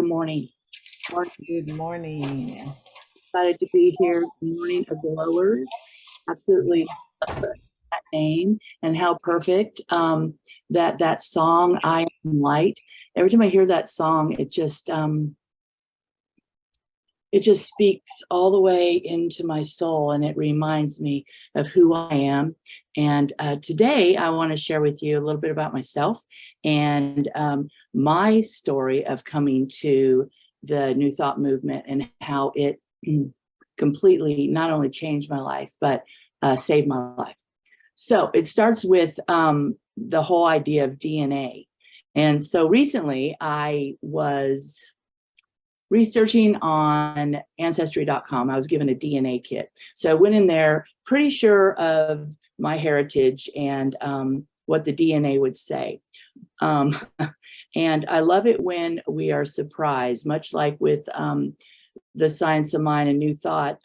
morning. Good morning. Excited to be here. Good morning, Aglowers. Absolutely love that name and how perfect that song, I Am Light. Every time I hear that song, it just speaks all the way into my soul, and it reminds me of who I am. And today I want to share with you a little bit about myself and my story of coming to the New Thought movement and how it completely not only changed my life, but saved my life. So it starts with the whole idea of DNA. And so recently I was researching on ancestry.com. I was given a DNA kit. So I went in there pretty sure of my heritage and what the DNA would say. And I love it when we are surprised, much like with the Science of Mind and New Thought.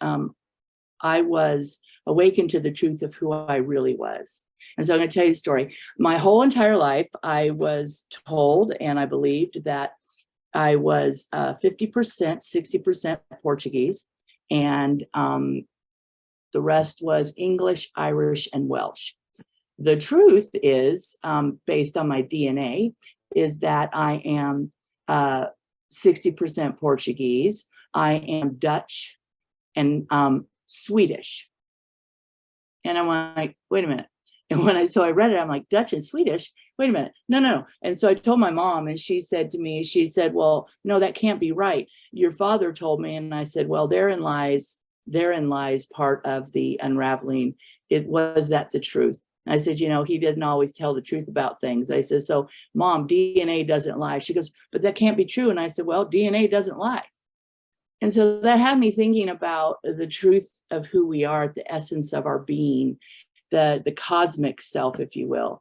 I was awakened to the truth of who I really was. And so I'm going to tell you a story. My whole entire life, I was told and I believed that I was 50%, 60% Portuguese, and the rest was English, Irish, and Welsh. The truth is, based on my DNA, is that I am 60% Portuguese, I am Dutch, and Swedish. And I'm like, wait a minute. And so I read it, I'm like, Dutch and Swedish, wait a minute, no. And so I told my mom, and she said to me, well, no, that can't be right. Your father told me. And I said, well, therein lies part of the unraveling. It was that the truth. I said, he didn't always tell the truth about things. I said, so Mom, DNA doesn't lie. She goes, but that can't be true. And I said, well, DNA doesn't lie. And so that had me thinking about the truth of who we are, the essence of our being, the cosmic self, if you will.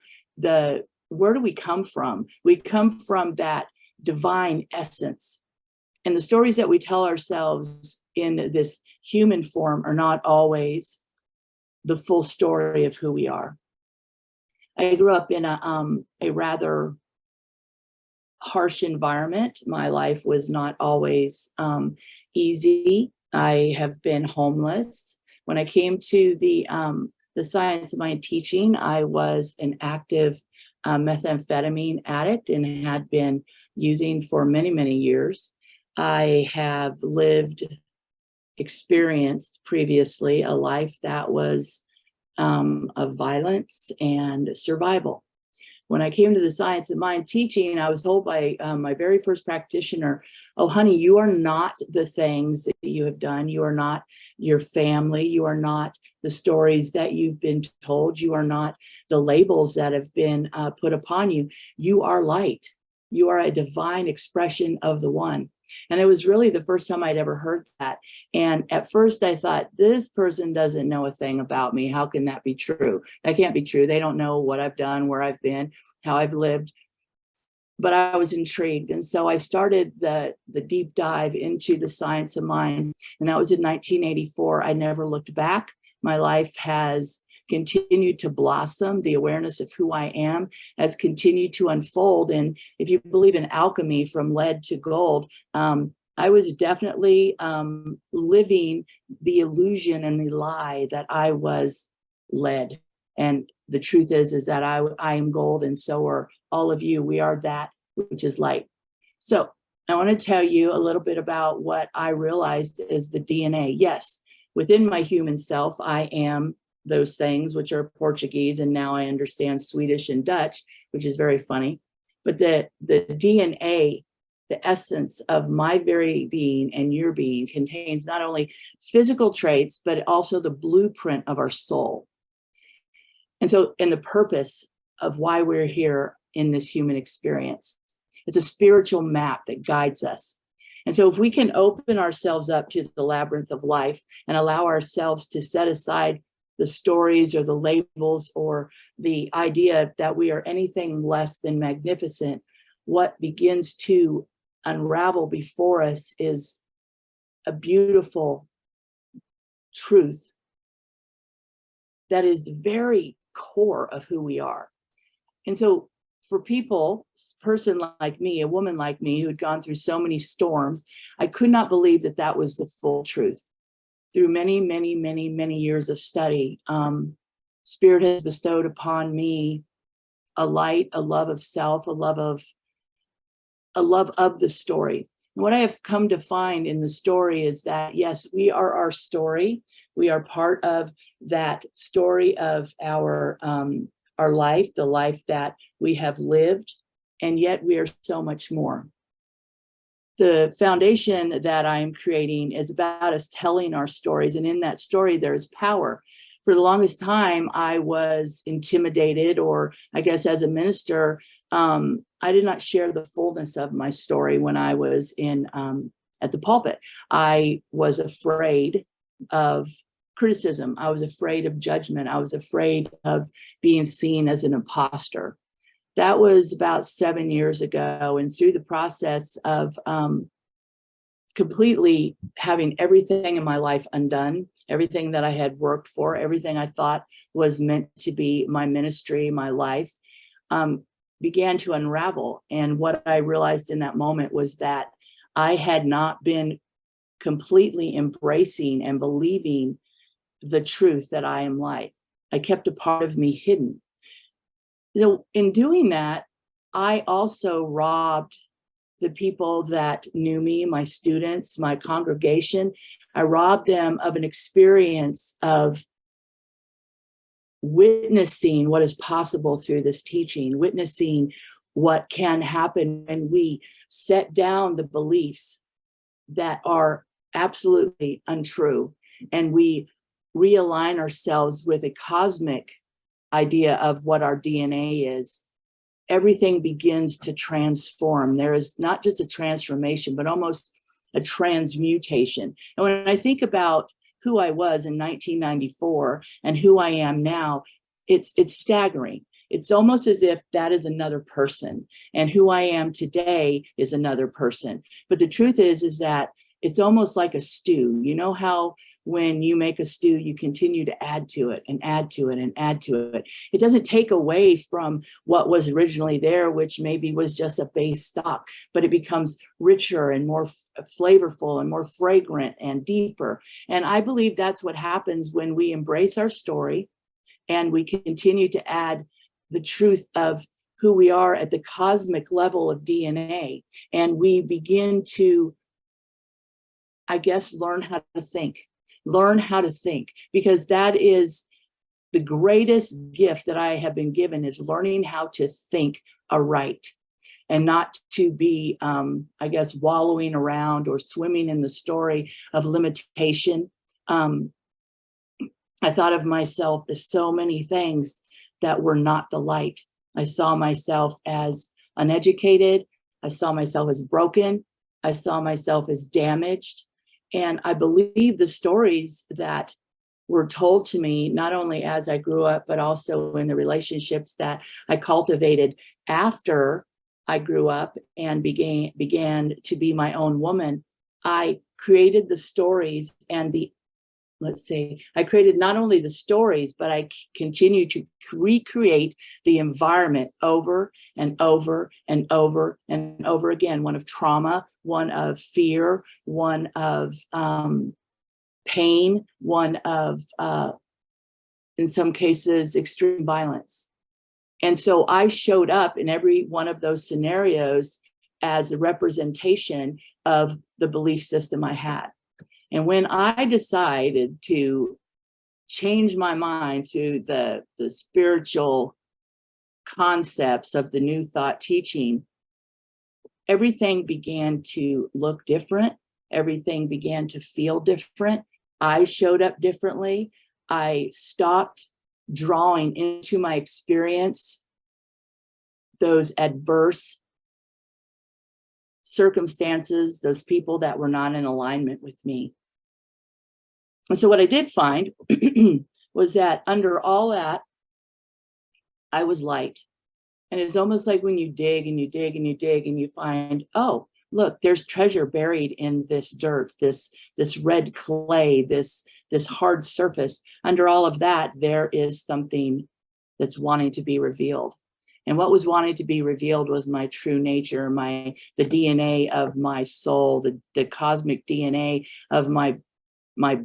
Where do we come from? We come from that divine essence. And the stories that we tell ourselves in this human form are not always the full story of who we are. I grew up in a rather harsh environment. My life was not always easy. I have been homeless. When I came to the Science of Mind teaching, I was an active methamphetamine addict and had been using for many, many years. I have experienced previously a life that was of violence and survival. When I came to the Science of Mind teaching, I was told by my very first practitioner, oh, honey, you are not the things that you have done. You are not your family. You are not the stories that you've been told. You are not the labels that have been put upon you. You are light. You are a divine expression of the one. And it was really the first time I'd ever heard that. And at first I thought, this person doesn't know a thing about me. How can that be true? That can't be true. They don't know what I've done, where I've been, how I've lived. But I was intrigued. And so I started the deep dive into the Science of Mind. And that was in 1984. I never looked back. My life has continued to blossom. The awareness of who I am has continued to unfold. And if you believe in alchemy, from lead to gold, I was definitely living the illusion and the lie that I was lead. And the truth is that I am gold, and so are all of you. We are that which is light. So I want to tell you a little bit about what I realized is the DNA. Yes, within my human self, I am those things, which are Portuguese, and now I understand Swedish and Dutch, which is very funny. But the DNA, the essence of my very being and your being, contains not only physical traits, but also the blueprint of our soul. And so, in the purpose of why we're here in this human experience, it's a spiritual map that guides us. And so if we can open ourselves up to the labyrinth of life and allow ourselves to set aside the stories or the labels or the idea that we are anything less than magnificent, what begins to unravel before us is a beautiful truth that is the very core of who we are. And so for people, person like me, a woman like me who had gone through so many storms, I could not believe that that was the full truth. Through many, many, many, many years of study, Spirit has bestowed upon me a light, a love of self, a love of the story. And what I have come to find in the story is that, yes, we are our story. We are part of that story of our life, the life that we have lived, and yet we are so much more. The foundation that I'm creating is about us telling our stories, and in that story, there is power. For the longest time, I was intimidated, or I guess as a minister, I did not share the fullness of my story when I was in at the pulpit. I was afraid of criticism. I was afraid of judgment. I was afraid of being seen as an imposter. That was about 7 years ago. And through the process of completely having everything in my life undone, everything that I had worked for, everything I thought was meant to be my ministry, my life, began to unravel. And what I realized in that moment was that I had not been completely embracing and believing the truth that I am light. I kept a part of me hidden. So in doing that, I also robbed the people that knew me, my students, my congregation. I robbed them of an experience of witnessing what is possible through this teaching, witnessing what can happen when we set down the beliefs that are absolutely untrue, and we realign ourselves with a cosmic idea of what our DNA is. Everything begins to transform. There is not just a transformation, but almost a transmutation. And when I think about who I was in 1994 and who I am now, it's staggering. It's almost as if that is another person, and who I am today is another person. But the truth is that it's almost like a stew. You know how when you make a stew, you continue to add to it and add to it and add to it. It doesn't take away from what was originally there, which maybe was just a base stock, but it becomes richer and more flavorful and more fragrant and deeper. And I believe that's what happens when we embrace our story and we continue to add the truth of who we are at the cosmic level of DNA. And we begin to, I guess, learn how to think, because that is the greatest gift that I have been given, is learning how to think aright and not to be, I guess, wallowing around or swimming in the story of limitation. I thought of myself as so many things that were not the light. I saw myself as uneducated. I saw myself as broken. I saw myself as damaged. And I believe the stories that were told to me, not only as I grew up, but also in the relationships that I cultivated after I grew up and began to be my own woman. I created the stories and I created not only the stories, but I continue to recreate the environment over and over and over and over again. One of trauma, one of fear, one of pain, one of, in some cases, extreme violence. And so I showed up in every one of those scenarios as a representation of the belief system I had. And when I decided to change my mind through the spiritual concepts of the New Thought teaching, everything began to look different. Everything began to feel different. I showed up differently. I stopped drawing into my experience those adverse circumstances, those people that were not in alignment with me. And so what I did find was that under all that, I was light. And it's almost like when you dig and you dig and you dig and you find, oh, look, there's treasure buried in this dirt, this red clay, this hard surface. Under all of that, there is something that's wanting to be revealed. And what was wanting to be revealed was my true nature, the DNA of my soul, the cosmic DNA of my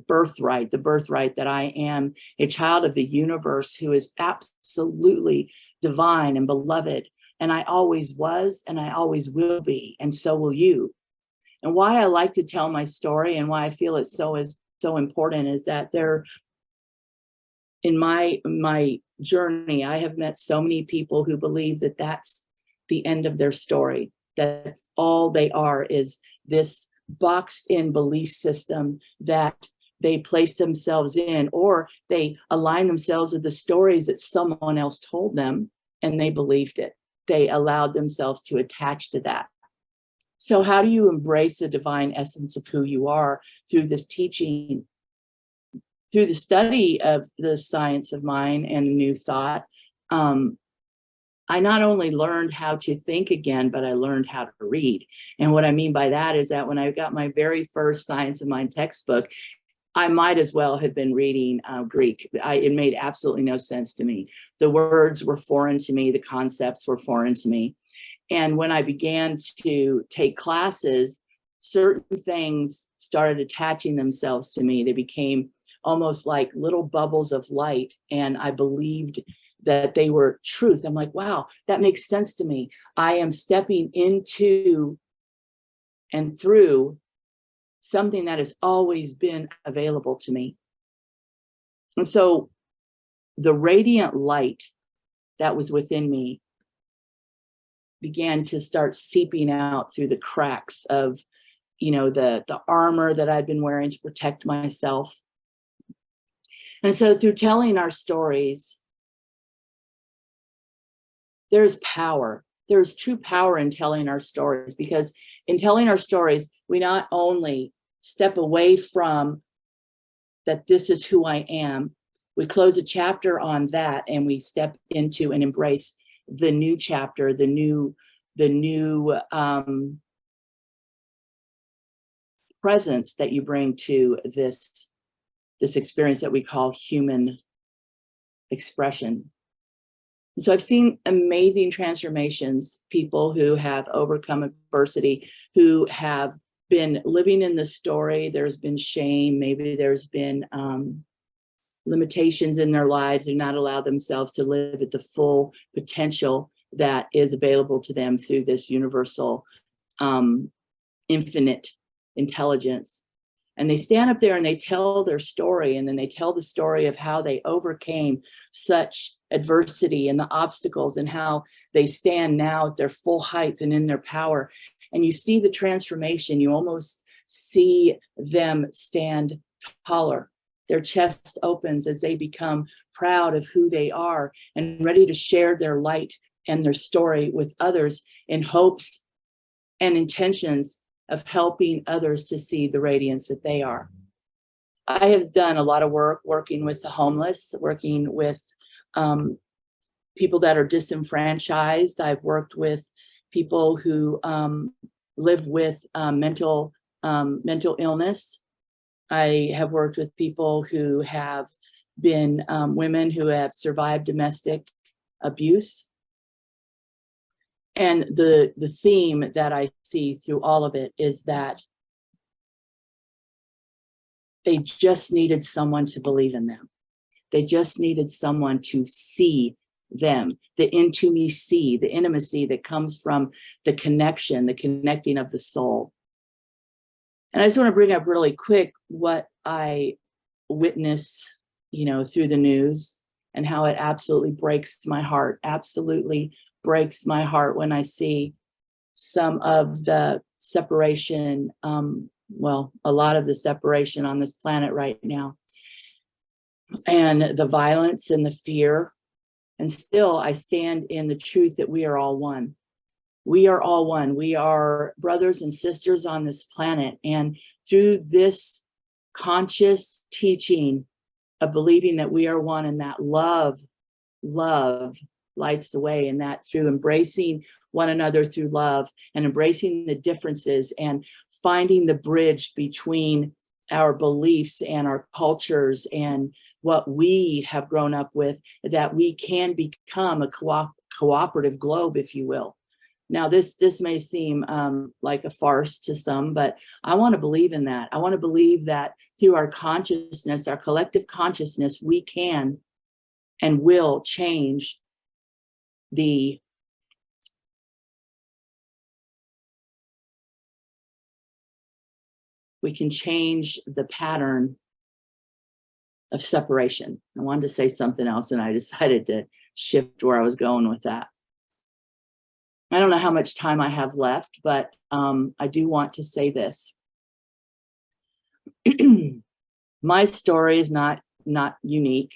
birthright, the birthright that I am a child of the universe who is absolutely divine and beloved. And I always was, and I always will be, and so will you. And why I like to tell my story and why I feel it's so important is that in my journey, I have met so many people who believe that that's the end of their story, that all they are is this boxed in belief system that they place themselves in, or they align themselves with the stories that someone else told them and they believed it. They allowed themselves to attach to that. So how do you embrace the divine essence of who you are through this teaching? Through the study of the science of mind and new thought, I not only learned how to think again, but I learned how to read. And what I mean by that is that when I got my very first Science of Mind textbook, I might as well have been reading Greek. It made absolutely no sense to me. The words were foreign to me. The concepts were foreign to me. And when I began to take classes, certain things started attaching themselves to me. They became almost like little bubbles of light, and I believed that they were truth. I'm like, wow, that makes sense to me. I am stepping into and through something that has always been available to me. And so the radiant light that was within me began to start seeping out through the cracks of, the armor that I'd been wearing to protect myself. And so through telling our stories, there's power. There's true power in telling our stories, because in telling our stories, we not only step away from that this is who I am, we close a chapter on that and we step into and embrace the new chapter, the new presence that you bring to this experience that we call human expression. So I've seen amazing transformations, people who have overcome adversity, who have been living in the story. There's been shame, maybe there's been limitations in their lives. They're not allowed themselves to live at the full potential that is available to them through this universal infinite intelligence. And they stand up there and they tell their story, and then they tell the story of how they overcame such adversity and the obstacles, and how they stand now at their full height and in their power. And you see the transformation. You almost see them stand taller. Their chest opens as they become proud of who they are and ready to share their light and their story with others in hopes and intentions of helping others to see the radiance that they are. I have done a lot of work working with the homeless, working with people that are disenfranchised. I've worked with people who live with mental illness. I have worked with people who have been women who have survived domestic abuse. And the theme that I see through all of it is that they just needed someone to believe in them. They just needed someone to see them, the intimacy, the intimacy that comes from the connection, the connecting of the soul. And I just want to bring up really quick what I witness, through the news, and how it absolutely breaks my heart, absolutely breaks my heart when I see some of the separation, a lot of the separation on this planet right now, and the violence and the fear. And still, I stand in the truth that we are all one. We are all one. We are brothers and sisters on this planet. And through this conscious teaching of believing that we are one, and that love lights the way, and that through embracing one another through love and embracing the differences and finding the bridge between our beliefs and our cultures and what we have grown up with, that we can become a cooperative globe, if you will. Now, this may seem like a farce to some, but I want to believe in that. I want to believe that through our consciousness, our collective consciousness, we can and will change we can change the pattern of separation. I wanted to say something else and I decided to shift where I was going with that. I don't know how much time I have left, but I do want to say this. My story is not unique.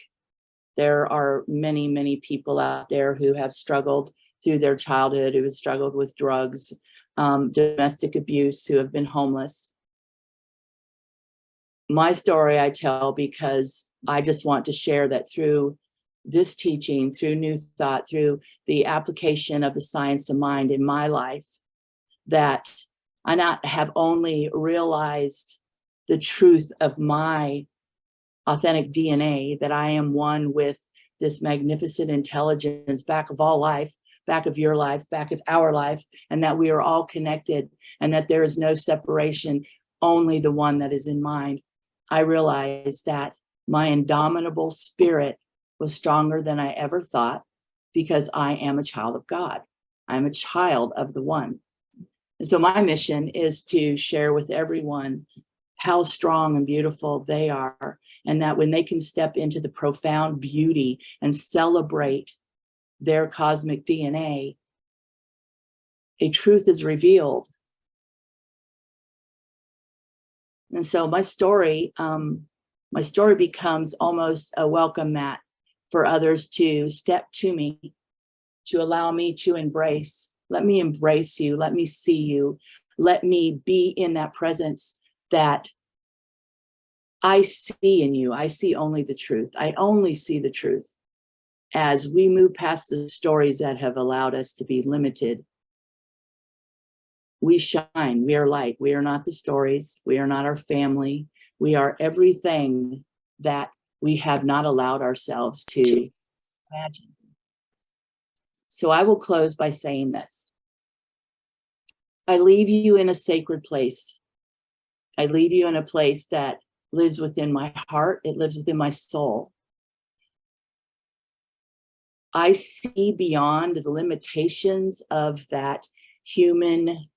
There are many, many people out there who have struggled through their childhood, who have struggled with drugs, domestic abuse, who have been homeless. My story I tell because I just want to share that through this teaching, through New Thought, through the application of the science of mind in my life, that I not have only realized the truth of my authentic DNA, that I am one with this magnificent intelligence back of all life, back of your life, back of our life, and that we are all connected and that there is no separation, only the one that is in mind. I realized that my indomitable spirit was stronger than I ever thought because I am a child of God. I'm a child of the one. And so my mission is to share with everyone how strong and beautiful they are, and that when they can step into the profound beauty and celebrate their cosmic DNA, a truth is revealed. And so my story becomes almost a welcome mat for others to step to me, to allow me to embrace. Let me embrace you. Let me see you. Let me be in that presence that I see in you. I see only the truth. I only see the truth. As we move past the stories that have allowed us to be limited, we shine, we are light. We are not the stories. We are not our family. We are everything that we have not allowed ourselves to imagine. So I will close by saying this. I leave you in a sacred place. I leave you in a place that lives within my heart. It lives within my soul. I see beyond the limitations of that human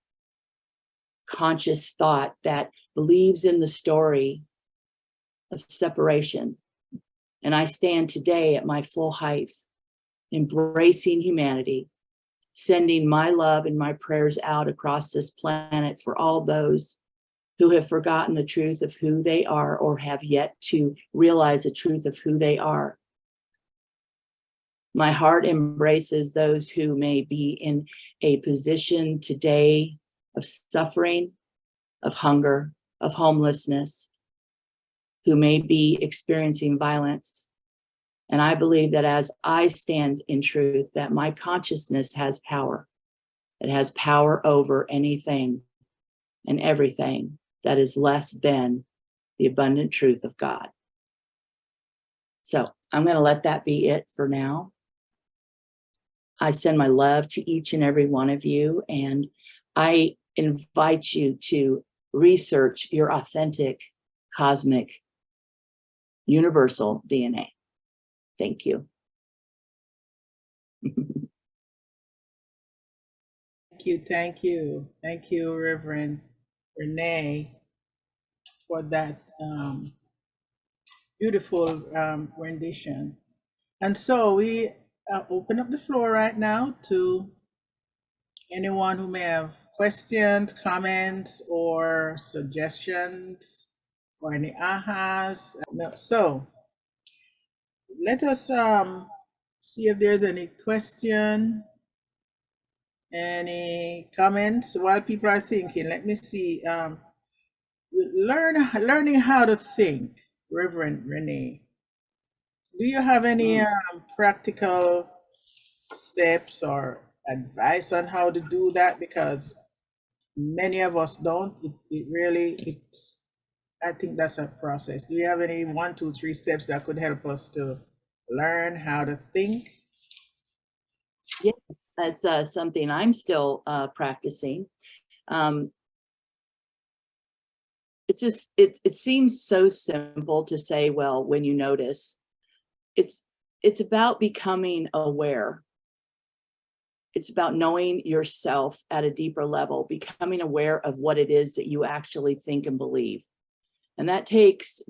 conscious thought that believes in the story of separation. And I stand today at my full height, embracing humanity, sending my love and my prayers out across this planet for all those who have forgotten the truth of who they are or have yet to realize the truth of who they are. My heart embraces those who may be in a position today of suffering, of hunger, of homelessness, who may be experiencing violence. And I believe that as I stand in truth, that my consciousness has power. It has power over anything and everything that is less than the abundant truth of God. So I'm going to let that be it for now. I send my love to each and every one of you, and I invite you to research your authentic, cosmic, universal DNA. Thank you. Thank you, Reverend Renee, for that beautiful rendition. And so we open up the floor right now to anyone who may have questions, comments, or suggestions, or any ahas. So let us see if there's any question, any comments while people are thinking. Let me see. Learning how to think, Reverend Renee. Do you have any practical steps or advice on how to do that? Because many of us don't. I think that's a process. Do you have any 1, 2, 3 steps that could help us to learn how to think? Yes, that's something I'm still practicing. Um, it's just it seems so simple to say, well, when you notice, it's it's about becoming aware. It's about knowing yourself at a deeper level, becoming aware of what it is that you actually think and believe. And that takes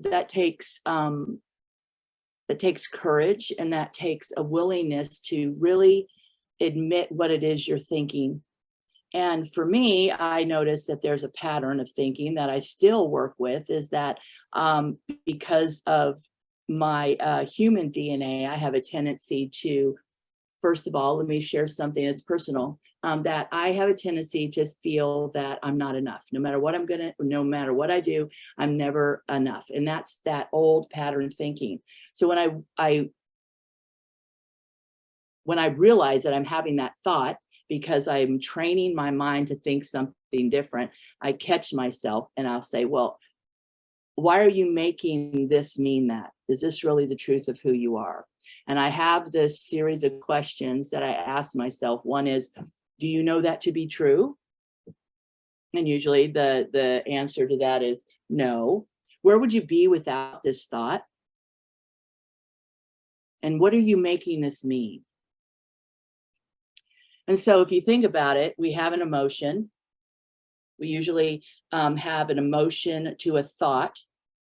courage, and that takes a willingness to really admit what it is you're thinking. And for me, I noticed that there's a pattern of thinking that I still work with, is that because of my human DNA, I have a tendency to, first of all, let me share something that's personal, that I have a tendency to feel that I'm not enough. No matter what no matter what I do, I'm never enough. And that's that old pattern thinking. So when I realize that I'm having that thought because I'm training my mind to think something different, I catch myself and I'll say, well, why are you making this mean that? Is this really the truth of who you are? And I have this series of questions that I ask myself. One is, do you know that to be true? And usually the answer to that is no. Where would you be without this thought? And what are you making this mean? And so if you think about it, we have an emotion. We usually have an emotion to a thought,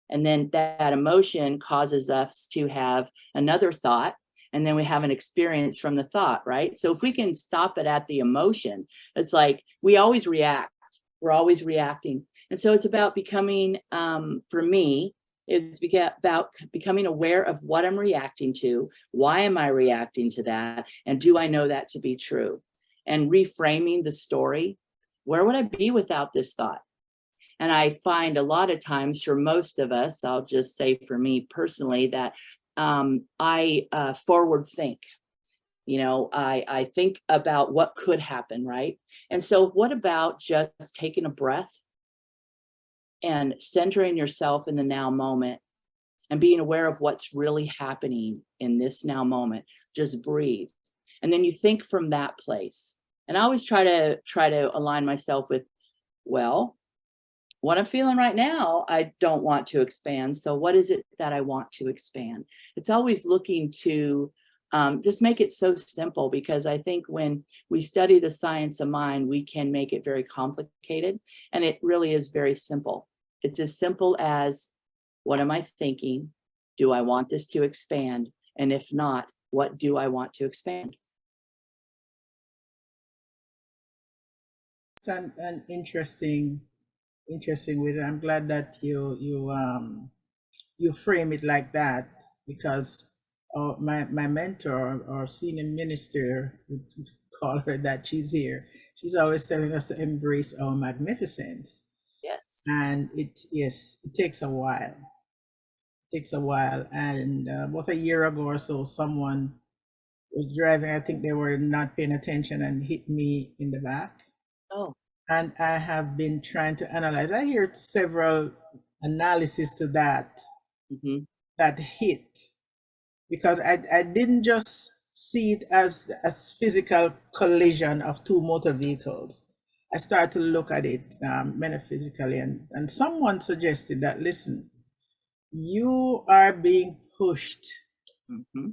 and then that emotion causes us to have another thought, and then we have an experience from the thought, right? So if we can stop it at the emotion, it's like we always react. We're always reacting. And so it's about becoming, for me, it's about becoming aware of what I'm reacting to. Why am I reacting to that? And do I know that to be true? And reframing the story. Where would I be without this thought? And I find a lot of times for most of us, I'll just say for me personally, that I forward think. I think about what could happen, right? And so what about just taking a breath and centering yourself in the now moment and being aware of what's really happening in this now moment? Just breathe. And then you think from that place. And I always try to align myself with, well, what I'm feeling right now, I don't want to expand. So what is it that I want to expand? It's always looking to just make it so simple, because I think when we study the science of mind, we can make it very complicated, and it really is very simple. It's as simple as, what am I thinking? Do I want this to expand? And if not, what do I want to expand? It's an interesting way. I'm glad that you frame it like that, because my mentor or senior minister, we call her that, she's here. She's always telling us to embrace our magnificence. Yes. And yes, it takes a while. It takes a while. And about a year ago or so, someone was driving. I think they were not paying attention and hit me in the back. Oh. And I have been trying to analyze. I hear several analysis to Mm-hmm. that hit, because I didn't just see it as physical collision of two motor vehicles. I started to look at it metaphysically, and someone suggested that, listen, you are being pushed. Mm-hmm.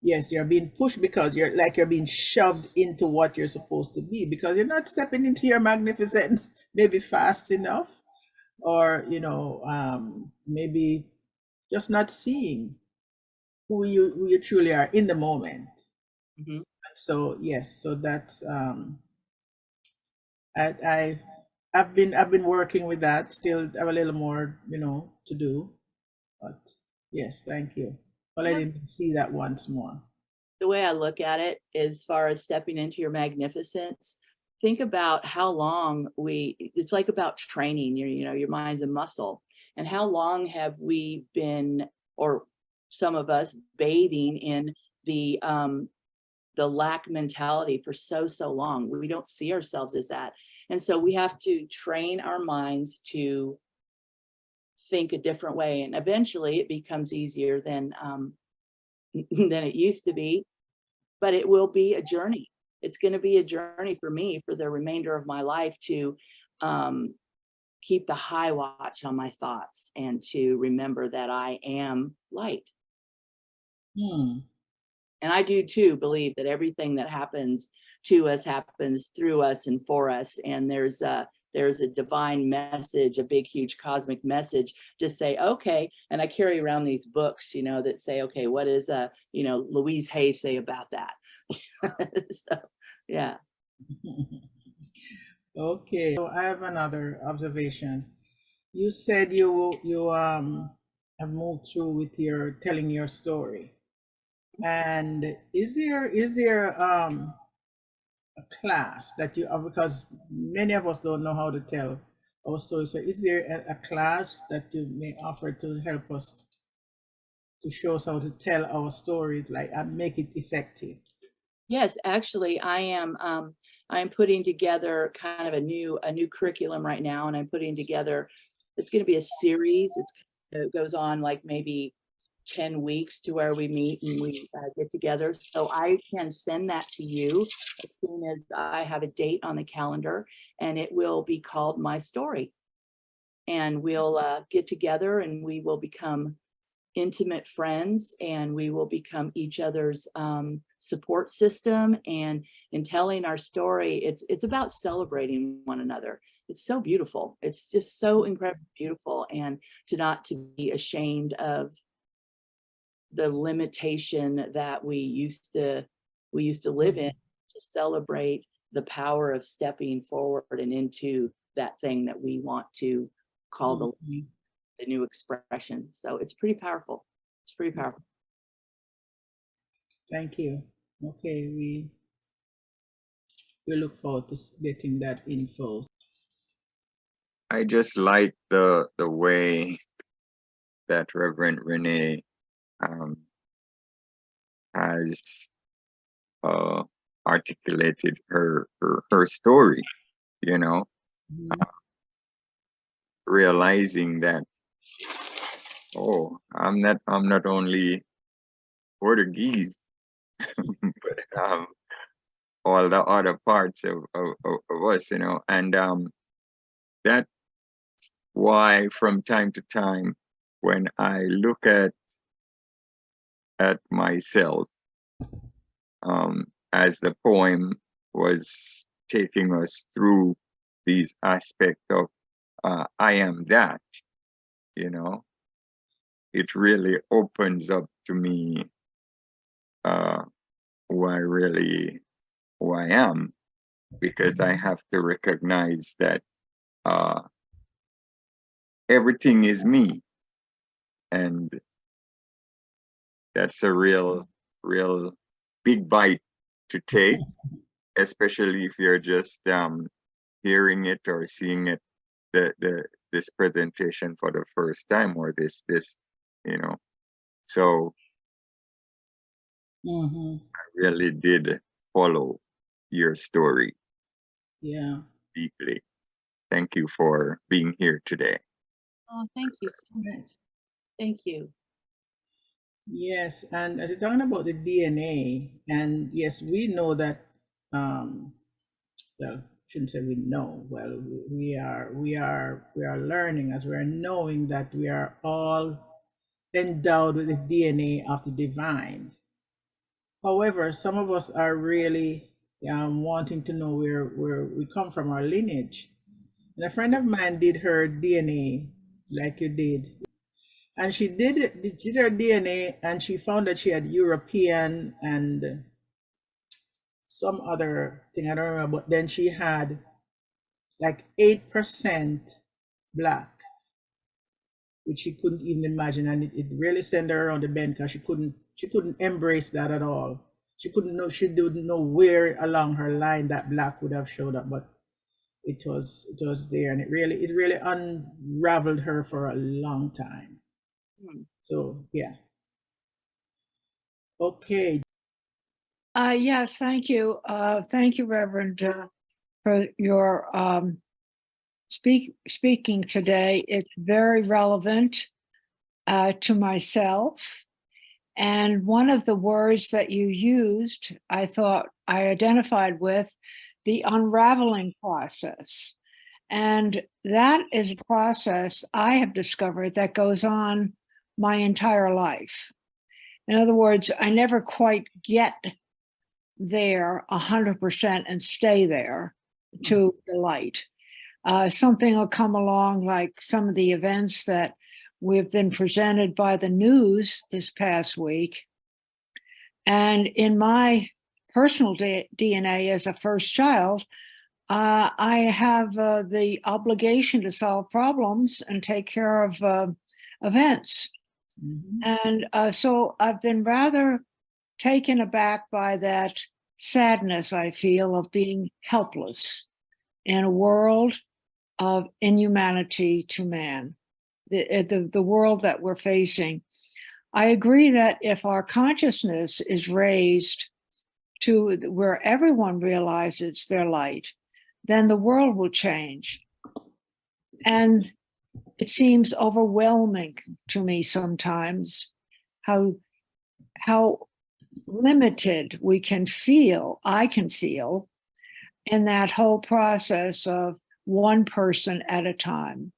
Yes, you're being pushed because you're being shoved into what you're supposed to be, because you're not stepping into your magnificence maybe fast enough, or maybe just not seeing who you truly are in the moment. Mm-hmm. So yes, so that's I I've been working with that. Still have a little more to do, but yes, thank you for Yeah. letting me see that once more. The way I look at it, as far as stepping into your magnificence, think about how long it's like about training your mind's a muscle. And how long have we been, or some of us, bathing in the lack mentality for so long? We don't see ourselves as that. And so we have to train our minds to think a different way. And eventually it becomes easier than than it used to be, but it will be a journey. it's going to be a journey for me for the remainder of my life to keep the high watch on my thoughts and to remember that I am light. Hmm. And I do too believe that everything that happens to us happens through us and for us. And there's a divine message, a big, huge cosmic message to say, okay. And I carry around these books, you know, that say, okay, what does Louise Hay say about that? So, yeah. Okay, so I have another observation. You said you have moved through with your telling your story. And is there a class that you have, because many of us don't know how to tell our story. So is there a class that you may offer to help us to show us how to tell our stories, like, and make it effective? Yes, actually, I'm putting together kind of a new curriculum right now, and I'm putting together. It's going to be a series. It goes on like maybe 10 weeks to where we meet and we get together. So I can send that to you as soon as I have a date on the calendar, and it will be called My Story. And we'll get together and we will become intimate friends, and we will become each other's support system. And in telling our story, it's about celebrating one another. It's so beautiful. It's just so incredibly beautiful, and not to be ashamed of the limitation that we used to live in, to celebrate the power of stepping forward and into that thing that we want to call the new expression. So it's pretty powerful. It's pretty powerful. Thank you. Okay, we look forward to getting that info. I just like the way that Reverend Renée has articulated her story, you know, realizing that, oh, I'm not only Portuguese, but all the other parts of us, you know, and that's why from time to time when I look at myself, as the poem was taking us through these aspects of I am that, you know, it really opens up to me who I am, because I have to recognize that everything is me. And that's a real big bite to take, especially if you're just hearing it or seeing it, this presentation for the first time, or this you know. So I really did follow your story deeply. Thank you for being here today. Oh, thank you so much. Thank you. Yes, and as you're talking about the DNA, and yes, we know that, well, shouldn't say we know. Well, we are learning, as we are knowing that we are all endowed with the DNA of the divine. However, some of us are really wanting to know where we come from, our lineage. And a friend of mine did her DNA like you did. And she did her DNA, and she found that she had European and some other thing, I don't remember, but then she had like 8% black, which she couldn't even imagine. And it really sent her around the bend, because she couldn't embrace that at all. She didn't know where along her line that black would have showed up, but it was there, and it really unraveled her for a long time. So yeah. Okay. Yes, thank you. Thank you, Reverend, for your speaking today. It's very relevant to myself, And one of the words that you used, I thought I identified with the unraveling process. And that is a process I have discovered that goes on my entire life. In other words, I never quite get there 100% and stay there to the light. Something will come along, like some of the events that we've been presented by the news this past week. And in my personal DNA as a first child, I have the obligation to solve problems and take care of events. And so I've been rather taken aback by that sadness I feel of being helpless in a world of inhumanity to man, the world that we're facing. I agree that if our consciousness is raised to where everyone realizes their light, then the world will change. And it seems overwhelming to me sometimes how limited we can feel, I can feel, in that whole process of one person at a time,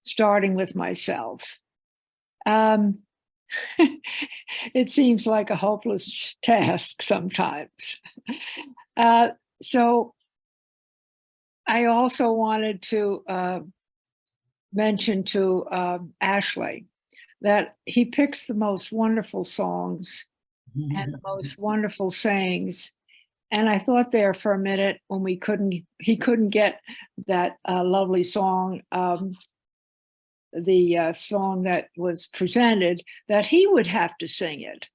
starting with myself. It seems like a hopeless task sometimes. So I also wanted to mention to Ashley that he picks the most wonderful songs and the most wonderful sayings. And I thought there for a minute when he couldn't get that lovely song, the song that was presented, that he would have to sing it.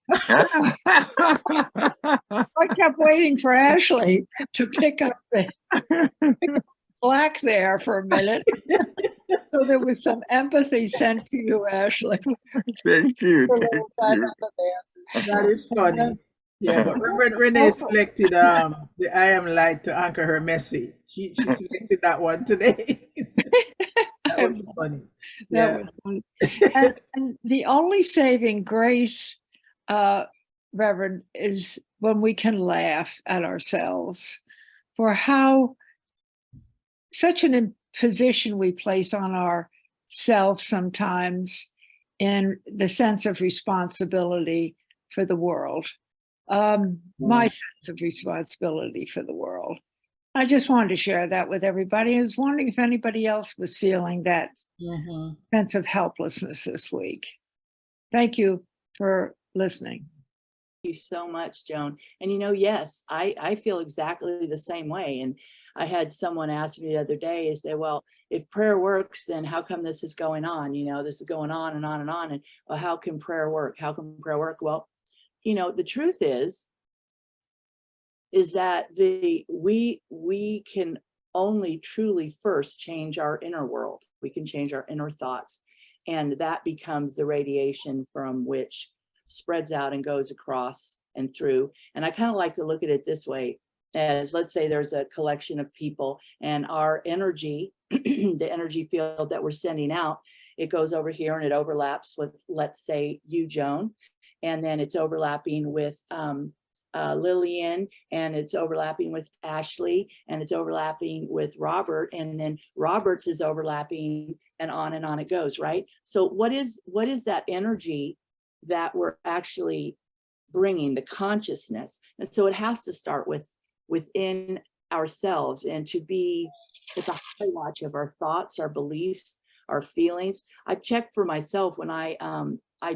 I kept waiting for Ashley to pick up the slack there for a minute. So there was some empathy sent to you, Ashley. Thank you. For Thank little you. That is funny. Yeah, but Renee selected the I am light to anchor her message. She selected that one today. That was funny. That was funny. And the only saving grace, Reverend, is when we can laugh at ourselves for how such an imposition we place on ourselves sometimes in the sense of responsibility for the world. My sense of responsibility for the world. I just wanted to share that with everybody. I was wondering if anybody else was feeling that sense of helplessness this week. Thank you for listening. Thank you so much, Joan. And yes, I feel exactly the same way. And I had someone ask me the other day, is that, well, if prayer works, then how come this is going on? This is going on and on and on. And well, how can prayer work? How can prayer work? Well, the truth is that we can only truly first change our inner world. We can change our inner thoughts, and that becomes the radiation from which spreads out and goes across and through. And I kind of like to look at it this way, as let's say there's a collection of people, and our energy, the energy field that we're sending out, it goes over here and it overlaps with, let's say, you, Joan, and then it's overlapping with Lillian, and it's overlapping with Ashley, and it's overlapping with Robert, and then Robert's is overlapping, and on it goes, right? So what is that energy that we're actually bringing, the consciousness? And so it has to start within ourselves, and to be at the high watch of our thoughts, our beliefs, our feelings. I check for myself when I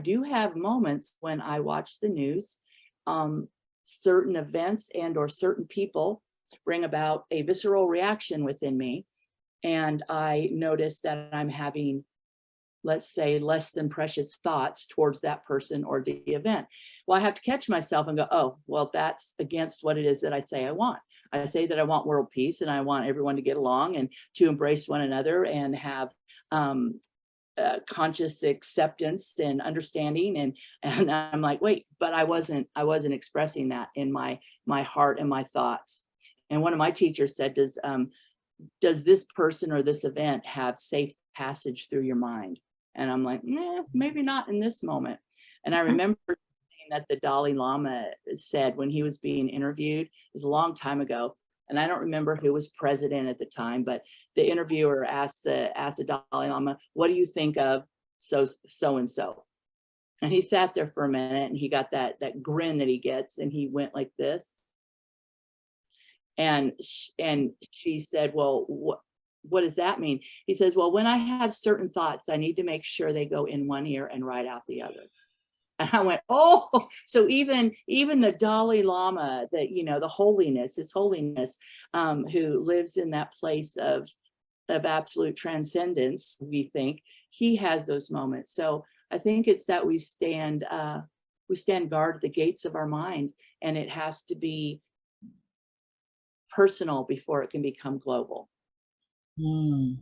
do have moments when I watch the news. Certain events and or certain people bring about a visceral reaction within me, and I notice that I'm having, let's say, less than precious thoughts towards that person or the event. Well, I have to catch myself and go, oh, well, that's against what it is that I say I want. I say that I want world peace, and I want everyone to get along and to embrace one another and have conscious acceptance and understanding, and I'm like, wait, but I wasn't expressing that in my heart and my thoughts. And one of my teachers said, does this person or this event have safe passage through your mind? And I'm like, maybe not in this moment. And I remember something that the Dalai Lama said when he was being interviewed. It was a long time ago, and I don't remember who was president at the time, but the interviewer asked the Dalai Lama, "What do you think of so and so?" And he sat there for a minute, and he got that grin that he gets, and he went like this. And she said, "Well, what does that mean?" He says, "Well, when I have certain thoughts, I need to make sure they go in one ear and right out the other." And I went, "Oh, so even the Dalai Lama, that, you know, the holiness, his holiness, who lives in that place of absolute transcendence, we think he has those moments." So I think it's that we stand guard at the gates of our mind, and it has to be personal before it can become global. Hmm.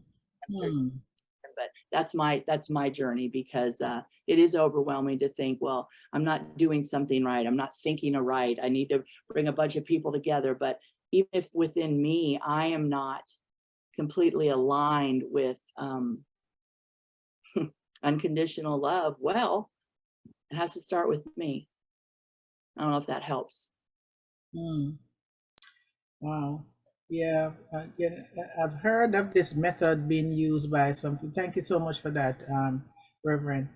But that's my journey, because it is overwhelming to think, well, I'm not doing something right, I'm not thinking right, I need to bring a bunch of people together. But even if within me I am not completely aligned with unconditional love, well, it has to start with me. I don't know if that helps. Wow. Yeah, I've heard of this method being used by some people. Thank you so much for that, Reverend.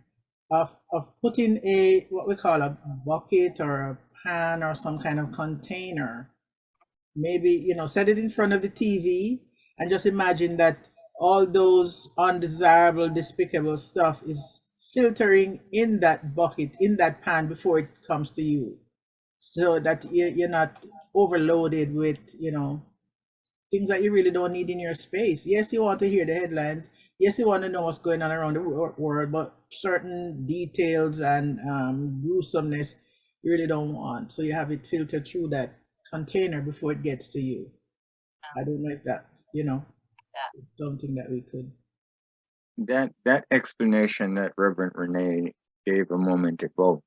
Of putting what we call a bucket or a pan or some kind of container. Maybe, you know, set it in front of the TV and just imagine that all those undesirable, despicable stuff is filtering in that bucket, in that pan before it comes to you, so that you're not overloaded with, you know, things that you really don't need in your space. Yes, you want to hear the headlines. Yes, you want to know what's going on around the world, but certain details and gruesomeness you really don't want. So you have it filtered through that container before it gets to you. I don't know if that, you know, something that we could. That explanation that Reverend Renee gave a moment ago,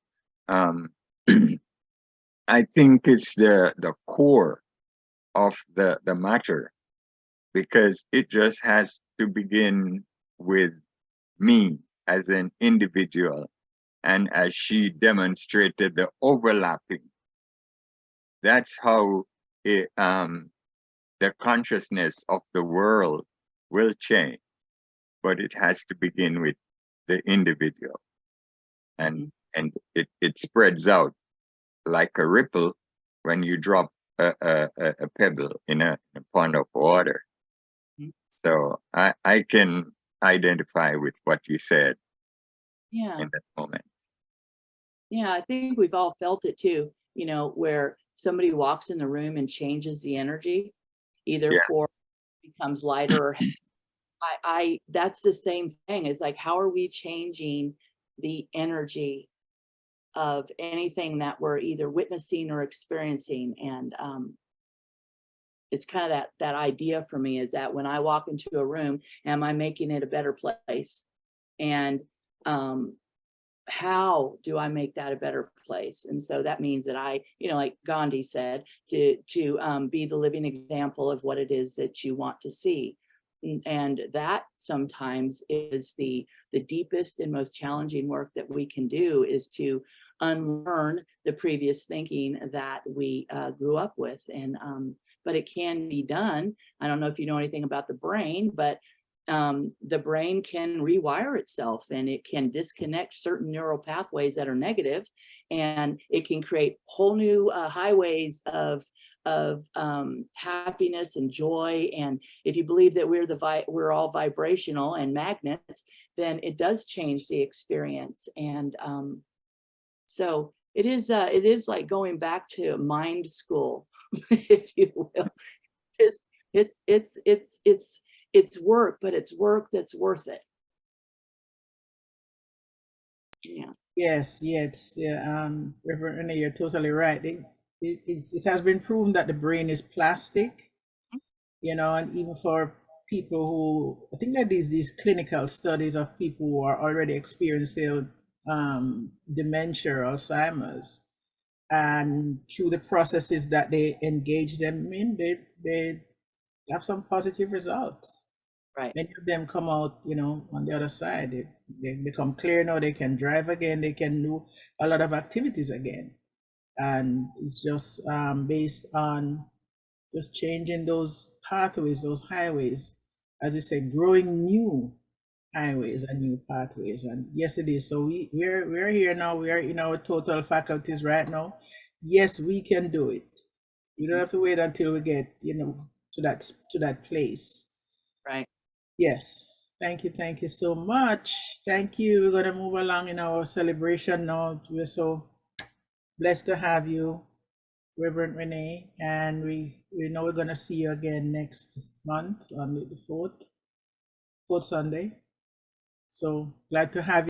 I think it's the core of the matter, because it just has to begin with me as an individual. And as she demonstrated, the overlapping, that's how the consciousness of the world will change. But it has to begin with the individual. And it spreads out like a ripple when you drop a pebble in a pond of water. So I can identify with what you said in that moment. Yeah, I think we've all felt it too, you know, where somebody walks in the room and changes the energy, either Yes. for becomes lighter or I that's the same thing. It's like, how are we changing the energy of anything that we're either witnessing or experiencing? And it's kind of that idea for me, is that when I walk into a room, am I making it a better place? And how do I make that a better place? And so that means that I, you know, like Gandhi said, to be the living example of what it is that you want to see. And that sometimes is the deepest and most challenging work that we can do, is to unlearn the previous thinking that we grew up with. And but it can be done. I don't know if you know anything about the brain, but the brain can rewire itself, and it can disconnect certain neural pathways that are negative, and it can create whole new highways of happiness and joy. And if you believe that we're all vibrational and magnets, then it does change the experience. And so it is like going back to mind school, if you will. It's work, but it's work that's worth it. Yeah. Yes, yes, yeah. Reverend Renee, you're totally right. It has been proven that the brain is plastic, you know, and even for people who, I think that these clinical studies of people who are already experiencing dementia or Alzheimer's, and through the processes that they engage them in, they have some positive results. Right. Many of them come out, on the other side. They become clear now. They can drive again. They can do a lot of activities again. And it's just based on just changing those pathways, those highways, as you say, growing new highways and new pathways. And yes, it is. So we're here now. We are in our total faculties right now. Yes, we can do it. We don't have to wait until we get, to that place. Right. Yes. Thank you so much. Thank you. We're gonna move along in our celebration now. We're so blessed to have you, Reverend Renee, and we know we're gonna see you again next month on the fourth Sunday. So glad to have you.